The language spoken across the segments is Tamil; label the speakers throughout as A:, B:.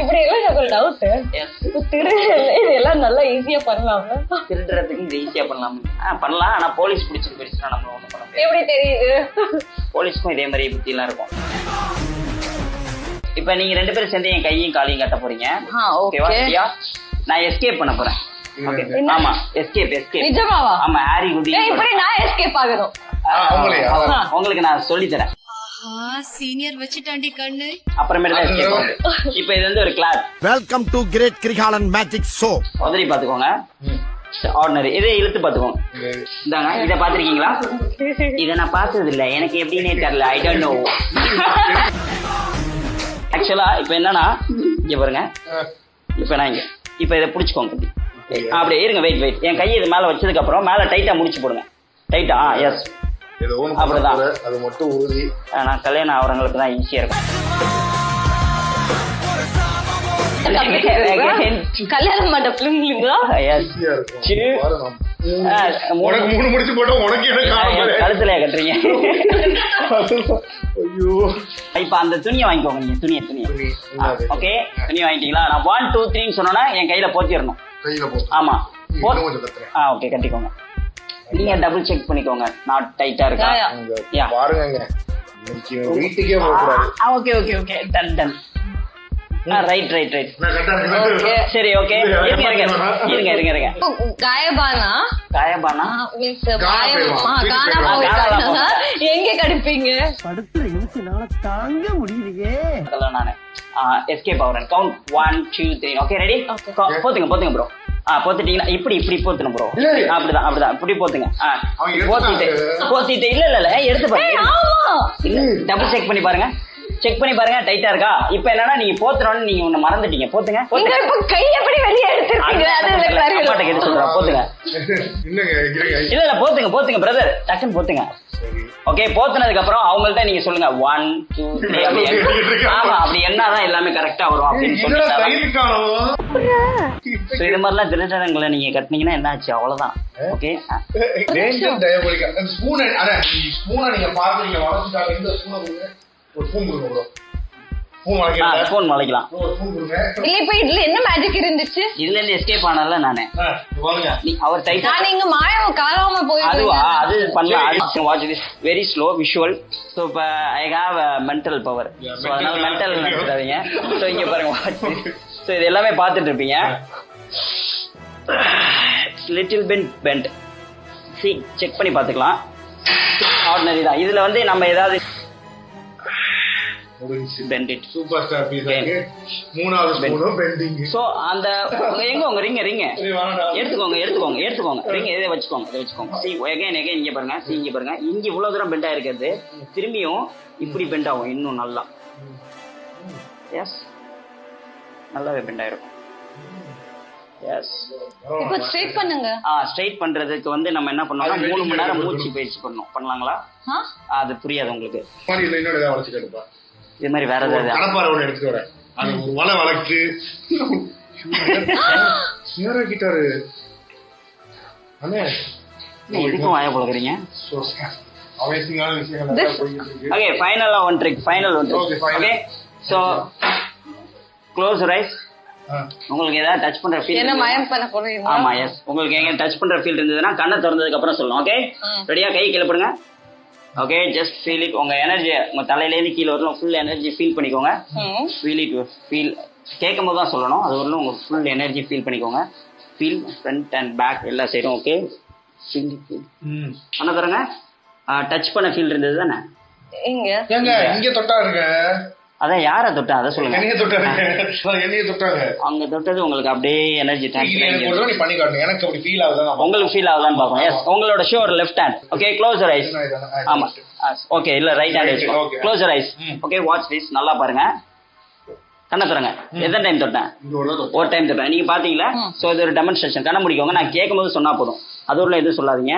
A: இப்படி எல்லாம் ஒரு டவுட், இதெல்லாம் நல்லா ஈஸியா பண்ணலாம்ல?
B: திருடுறதுக்கு இது ஈஸியா பண்ணலாம். பண்ணலாம். ஆனா போலீஸ் பிடிச்சிட்டு போயிடுச்சுன்னா நம்ம ஒண்ணும் பண்ண முடியாது.
A: எப்படி தெரியுது?
B: போலீஸ்க்கும் இதே மாதிரி புத்தி எல்லாம் இருக்கும். இப்ப நீங்க 2 பேரும் சேர்ந்து என் கையும் காலையும் கட்ட போறீங்க. ஓகேவா? நான் எஸ்கேப் பண்ண போறேன். ஆமா, எஸ்கேப்.
A: நிஜமாவா?
B: ஆமா, ஹாரி குடி.
A: இப்படி நான் எஸ்கேப் ஆகணும்.
B: உங்களுக்கு நான் சொல்லி தரேன்.
C: சீனியர் வச்சுட்டாண்டி கண்ணு.
B: அப்புறமேட்டு தான் எஸ்கேப் ஆகுது. இப்போ இது வந்து ஒரு class.
D: Welcome to great Kirikalan magic show.
B: உதறி பாத்துக்கோங்க. ஆர்டினரி. இதே இழுத்து பாத்துக்கோங்க. இந்தாங்க, இதை பாத்திருக்கீங்களா? இதை நான் பார்த்தது இல்லை, எனக்கு எப்படின்னே தெரியல. I don't know. ஆக்சுவலா இப்ப என்னன்னா, இங்க பாருங்க. இப்ப நான் இங்க இப்ப இதை புடிச்சுக்கோங்க. அப்படியே இருங்க, வெயிட். என் கையை இது மேல வச்சதுக்கு அப்புறம் மேல டைட்டா முடிச்சு போடுங்க. டைட்டா? எஸ், அப்படிதான்.
E: அது மட்டும் உறுதி.
B: நான் கல்யாணம் ஆகிறவங்களுக்கு தான் ஈஸியா இருக்கும்.
A: கல்யாணம் பண்ண பிள்ளைங்களா?
B: கழுத்துல கட்டுறீங்க. இப்ப அந்த துணியை வாங்கிக்கோங்க. நீங்க துணியை ஓகே, துணி வாங்கிட்டீங்களா? நான் 1 2 3 சொன்னா என் கையில போத்திடணும். ஆமா, ஓகே, கட்டிக்கோங்க. நீங்க டபுள் செக் பண்ணிக்கோங்க, நாட் டைட்டா இருக்கா.
E: பாருங்க, வீட்டுக்கே போகக்கூடாது.
B: Okay, done. ரைட். சரி, ஓகே. இருங்க. காயபானா
A: மீன்ஸ் காணாம போயிட்டாங்க. எங்க கடிப்பீங்க?
D: படுத்துற நிமிஷம்னால தாங்க முடியலையே.
B: அதெல்லாம் நானு எஸ்கேப் ஆகுறேன். கவுண்ட் 1 2 3. Okay, ready? போத்துங்க ப்ரோ. போத்துட்டீங்கன்னா இப்படி போத்துணும் ப்ரோ. அப்படிதான் இப்படி போத்துங்க. போத்திட்டு இல்ல எடுத்து பாருங்க. டபுள் செக் பண்ணி பாருங்க. டைட்டா இருக்கா? இப்ப என்னன்னா, நீங்க போத்துறோன்னு நீங்க ஒண்ணு மறந்துட்டீங்க. போத்துங்க.
A: கை எப்படி வெளியே எடுத்துருக்கீங்க?
B: போத்துங்க. இல்ல போத்துங்க பிரதர், டக்குன்னு போத்துங்க. ஓகே, போத்துனதுக்கு அப்புறம் அவங்கள்ட்ட நீங்க சொல்லுங்க 1 2 3. ஆமா, அப்படி என்னதான் எல்லாமே கரெக்டா வரும் அப்படின்னு சொல்லிட்டு இது மாதிரிலாம் திருடங்களை நீங்க கட்டினீங்கன்னா என்ன ஆச்சு? அவ்வளவுதான். ஓகே, போன் வளைக்கலாம்.
A: இல்ல, இப்ப இதுல என்ன மேஜிக் இருந்துச்சு?
B: இதுல இருந்து எஸ்கேப் ஆனால நானே. அவர் டைட்டா
A: நீங்க மாயம் காலாம போய்
B: அது பண்ணலாம். Watch this very slow visual. So இப்ப I have mental power. So அதனால மென்டல் நினைச்சிடாதீங்க. சோ இங்க பாருங்க, வாட்ச். சோ இது எல்லாமே பார்த்துட்டு இருப்பீங்க. Little bit bent. See, check பண்ணி பாத்துக்கலாம். ஆர்டினரி தான். இதுல வந்து நம்ம ஏதாவது உங்க ரிங்க எடுத்துக்கோங்க. ரிங்க இதை வச்சுக்கோங்க. இங்க பாருங்க. இங்க பாருங்க, இங்க இவ்வளவு தூரம் பெண்டா இருக்கிறது திரும்பியும் இப்படி பெண்ட் ஆகும். இன்னும் நல்லா நல்லாவே பெண்ட் ஆயிருக்கும்.
A: இப்போ ஸ்ட்ரைட் பண்ணுங்க.
B: ஸ்ட்ரைட் பண்றதுக்கு வந்து நம்ம என்ன பண்ணோம்னா 3 மணி நேரம் மூச்சு பயிற்சி பண்ணலாங்களா? அது புரியாது உங்களுக்கு. இது மாதிரி வேற ஏதாவது
E: கடப்பாரை ஒன்று எடுத்துட்டு வரேன். அது ஒரு வலை வளர்த்து கிட்டாரு
B: இதுக்கும் வாய போடுறீங்க. Okay, final one trick. Okay, so close your eyes. உங்களுக்கு ஏதாவது டச் பண்ற ஃபீல்
A: என்ன மயம் பண்ண போறீங்க?
B: ஆமா, எஸ். உங்களுக்கு எங்க டச் பண்ற ஃபீல் இருந்ததுன்னா கண்ணை திறந்ததுக்கு அப்புறம் சொல்லணும். ஓகே, ரெடியா? கை கீழ போடுங்க. Okay, just feel it. உங்க எனர்ஜி உங்க தலையில இருந்து கீழ வரணும். ஃபுல் எனர்ஜி ஃபீல் பண்ணிக்கோங்க. ஃபீல் கேட்கும் போது தான் சொல்லணும். அது வரணும். உங்க ஃபுல் எனர்ஜி ஃபீல் பண்ணிக்கோங்க. ஃபீல் ஃப்ரண்ட் அண்ட் பேக் எல்லா சைடும். ஓகே, ஃபீல் பண்ண தரங்க. டச் பண்ண ஃபீல் இருந்தது தானே?
E: இங்க தொட்டா இருக்க.
B: அதான் யாரை தொட்டா அதை சொல்லுங்க.
E: அங்க
B: தொட்டது உங்களுக்கு அப்படியே எனர்ஜி
E: எனக்கு அப்படி ஃபீல் ஆகுதா?
B: உங்களுக்கு ஃபீல் ஆகுதான்னு பாப்போம். எஸ், உங்களோட sure left hand. Okay, close your eyes. ஆமா, ஓகே. இல்ல, ரைட் ஹேண்ட் வச்சுக்கோங்க. Close your eyes. Okay, watch this. நல்லா பாருங்க. கண்ணை தரங்க. எத்தனை டைம் தொட்டேன்? ஒரு டைம் தொட்டேன். நீங்க பாத்தீங்களா? சோ இது ஒரு டெமான்ஸ்ட்ரேஷன். கண்ண முடிக்கோங்க. நான் கேட்கும் போது சொன்னா போதும். அது ஒரு எதுவும் சொல்லாதீங்க.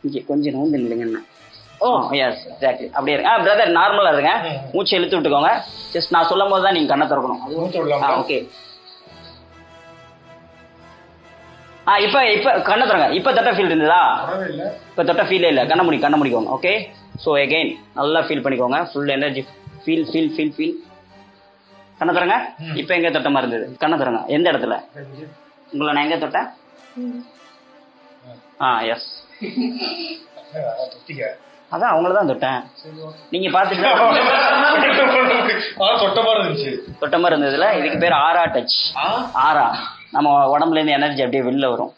B: இங்கே கொஞ்சம் நோந்து இல்லைங்கண்ணா. Yes, exactly. அப்படியே இருக்கு. பிரதர், நார்மலா இருங்க. மூச்சு இழுத்து விட்டுக்கோங்க. ஜஸ்ட் நான் சொல்லும் போது தான் நீங்க கண்ணை திறக்கணும். ஓகே. இப்ப கண்ணை திறங்க. இப்ப தொட்ட ஃபீல் இருந்ததா? இப்ப தொட்ட ஃபீலே இல்ல. கண்ண முடிக்கோங்க. ஓகே, ஸோ அகைன் நல்லா ஃபீல் பண்ணிக்கோங்க. Full energy feel feel feel feel. கண்ணை திறங்க. இப்போ எங்கே தொட்ட மாதிரி இருந்தது? கண்ணை திறங்க. எந்த இடத்துல? உங்களை நான் எங்கே தொட்டேன்? எஸ், அதான் அவங்கள தான் தொட்டேன். நீங்க பாத்துட்டு
E: தொட்ட மாதிரி இருந்துச்சு.
B: தொட்ட மாதிரி இருந்ததுல இதுக்கு பேர் ஆரா டச். ஆரா நம்ம உடம்புல இருந்து எனர்ஜி அப்படியே வெளில வரும்.